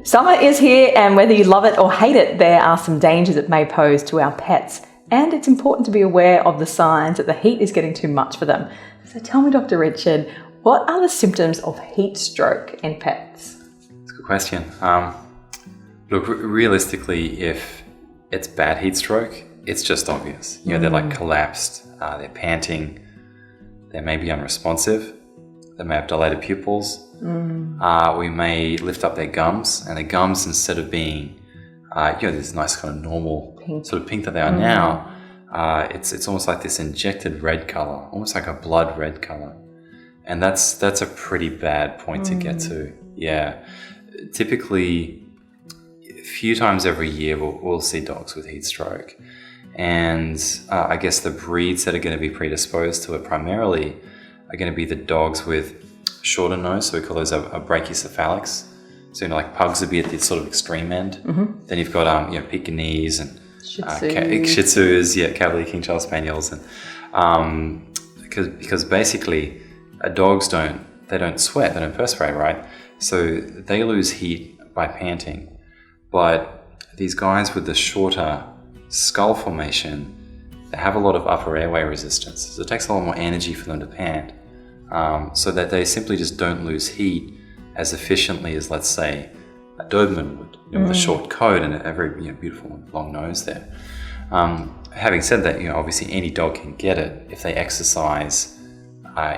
Summer is here, and whether you love it or hate it, there are some dangers it may pose to our pets. And it's important to be aware of the signs that the heat is getting too much for them. So tell me, Dr. Richard, what are the symptoms of heat stroke in pets? That's a good question. Look, realistically, if it's bad heat stroke, it's just obvious. You know, they're like collapsed, they're panting, they may be unresponsive, they may have dilated pupils. We may lift up their gums, and their gums, instead of being this nice kind of normal Pink. sort of pink that they are now, it's almost like this injected red color, almost like a blood red color, and that's a pretty bad point to get to. Yeah, typically a few times every year we'll see dogs with heat stroke, and I guess the breeds that are going to be predisposed to it primarily are going to be the dogs with shorter nose, so we call those a brachycephalics. So, like pugs would be at the sort of extreme end. Then you've got Pekingese and Shih Tzus, Cavalier King Charles Spaniels, and because basically dogs don't sweat, they don't perspirate, right? So they lose heat by panting. But these guys with the shorter skull formation, they have a lot of upper airway resistance. So it takes a lot more energy for them to pant, so that they simply just don't lose heat as efficiently as, let's say, a Doberman would, with a short coat and a very beautiful long nose there. Having said that, obviously any dog can get it if they exercise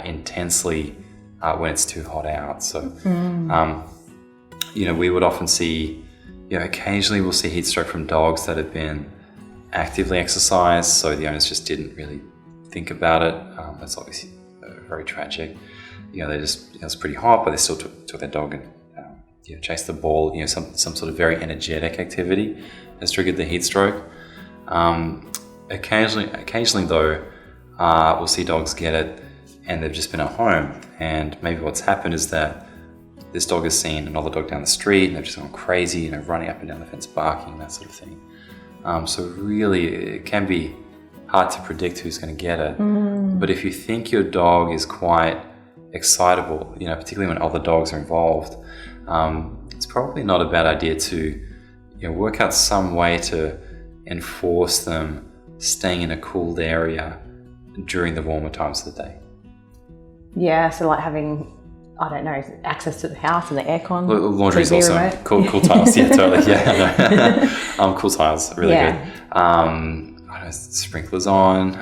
intensely when it's too hot out. So, we would often see, occasionally we'll see heat stroke from dogs that have been actively exercised, so the owners just didn't really think about it. That's obviously very tragic. They just, it's pretty hot, but they still took their dog and chased the ball. Some sort of very energetic activity has triggered the heat stroke. Occasionally though, we'll see dogs get it and they've just been at home, and maybe what's happened is that this dog has seen another dog down the street and they've just gone crazy, running up and down the fence, barking, that sort of thing. So really, it can be hard to predict who's going to get it. But if you think your dog is quite excitable, particularly when other dogs are involved, it's probably not a bad idea to work out some way to enforce them staying in a cooled area during the warmer times of the day. Yeah, so like having, I don't know, access to the house and the aircon. Laundry is also cool tiles. Yeah, totally. Yeah, cool tiles, really good. Sprinklers on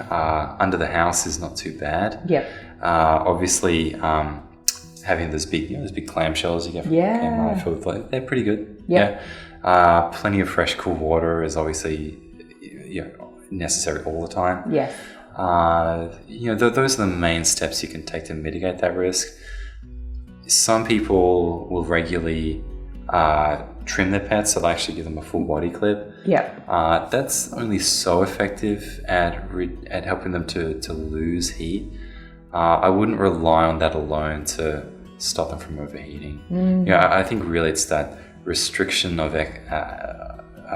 under the house is not too bad. Yep. Obviously, having those big clamshells you get from Cairns, they're pretty good. Yep. Yeah. Plenty of fresh, cool water is obviously necessary all the time. Yes. Those are the main steps you can take to mitigate that risk. Some people will regularly trim their pets, so they actually give them a full body clip. Yeah. That's only so effective at helping them to lose heat. I wouldn't rely on that alone to stop them from overheating. I think really it's that restriction of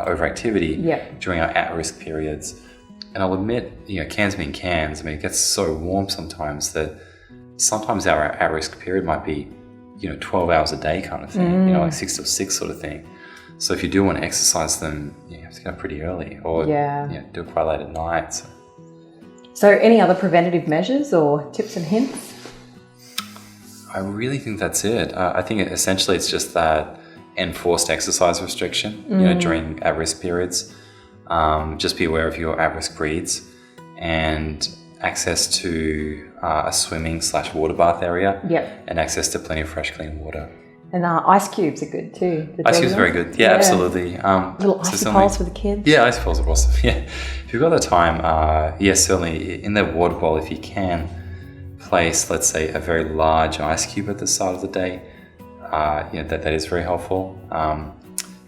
overactivity during our at-risk periods. And I'll admit, Cairns being Cairns, it gets so warm sometimes that sometimes our at-risk period might be 12 hours a day kind of thing, like 6 to 6 sort of thing. So if you do want to exercise them, you have to get up pretty early, or do it quite late at night. So any other preventative measures or tips and hints? I really think that's it. I think essentially it's just that enforced exercise restriction, during at-risk periods. Just be aware of your at-risk breeds and access to a swimming/water bath area. Yep. And access to plenty of fresh, clean water. And ice cubes are good too. Ice cubes are very good. Yeah, absolutely. Little ice poles for the kids. Yeah, ice poles are awesome. Yeah. If you've got the time, certainly in their water bowl, if you can place, let's say, a very large ice cube at the start of the day, that is very helpful.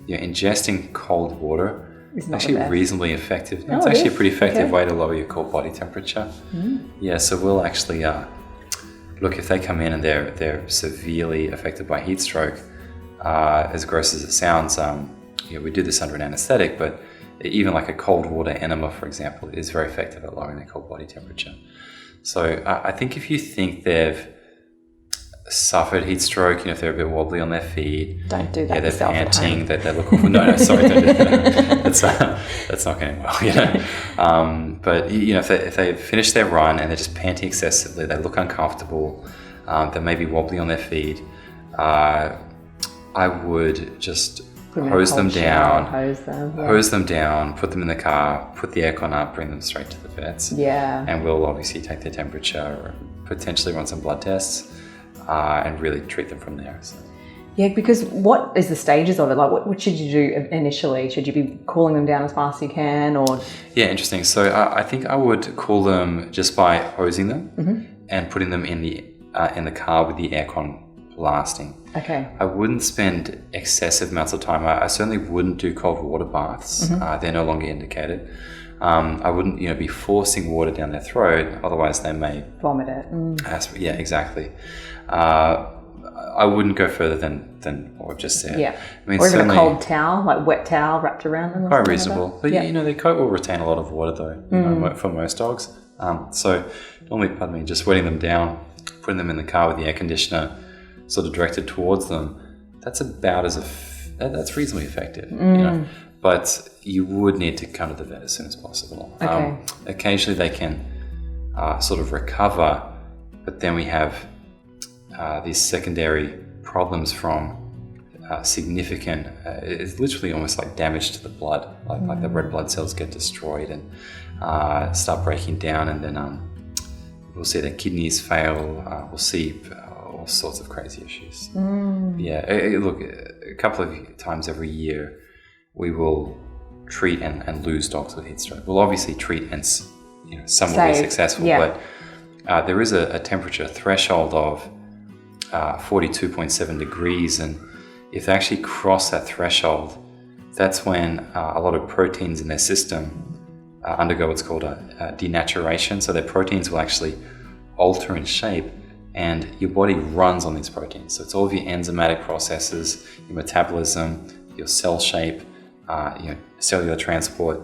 Ingesting cold water is actually reasonably effective. It's actually a pretty effective way to lower your core body temperature. Yeah, so we'll actually look, if they come in and they're severely affected by heat stroke, as gross as it sounds, we do this under an anesthetic, but even like a cold water enema, for example, is very effective at lowering their core body temperature. So I think if you think they've suffered heat stroke, if they're a bit wobbly on their feet. Don't do that. Yeah, they're yourself panting. They look awful. No, sorry, don't do that. That's not going well. But if they finish their run and they're just panting excessively, they look uncomfortable. They may be wobbly on their feet. I would just hose them down, put them in the car, put the aircon up, bring them straight to the vets. Yeah. And we'll obviously take their temperature, potentially run some blood tests, and really treat them from there. So. Yeah, because what is the stages of it? Like, what should you do initially? Should you be cooling them down as fast as you can, or? Yeah, interesting. So I think I would cool them just by hosing them and putting them in the car with the aircon blasting. Okay. I wouldn't spend excessive amounts of time. I certainly wouldn't do cold water baths. They're no longer indicated. I wouldn't, be forcing water down their throat. Otherwise, they may vomit it. Yeah, exactly. I wouldn't go further than what I've just said. Yeah. I mean, or even a cold towel, like wet towel wrapped around them. Quite reasonable. But yeah. Their coat will retain a lot of water though, for most dogs. So normally, just wetting them down, putting them in the car with the air conditioner sort of directed towards them, that's about that's reasonably effective. But you would need to come to the vet as soon as possible. Okay. Occasionally they can sort of recover, but then we have these secondary problems from significant, it's literally almost like damage to the blood, like the red blood cells get destroyed and start breaking down, and then we'll see their kidneys fail, we'll see all sorts of crazy issues. Yeah, look, a couple of times every year we will treat and lose dogs with heat stroke. We'll obviously treat and some will be successful, but there is a temperature threshold of 42.7 degrees, and if they actually cross that threshold, that's when a lot of proteins in their system undergo what's called a denaturation. So their proteins will actually alter in shape, and your body runs on these proteins. So it's all of your enzymatic processes, your metabolism, your cell shape, cellular transport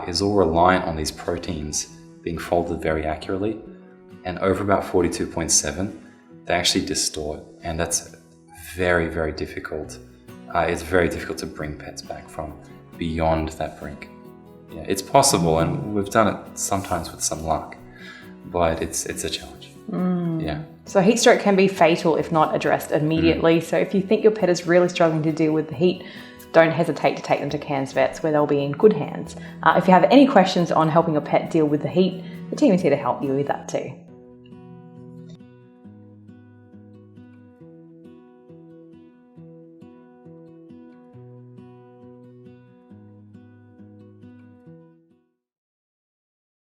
is all reliant on these proteins being folded very accurately. And over about 42.7, they actually distort, and that's very, very difficult. It's very difficult to bring pets back from beyond that brink. Yeah, it's possible, and we've done it sometimes with some luck, but it's a challenge. Yeah. So heat stroke can be fatal if not addressed immediately. So if you think your pet is really struggling to deal with the heat, don't hesitate to take them to Cairns Vets, where they'll be in good hands. If you have any questions on helping your pet deal with the heat, the team is here to help you with that too.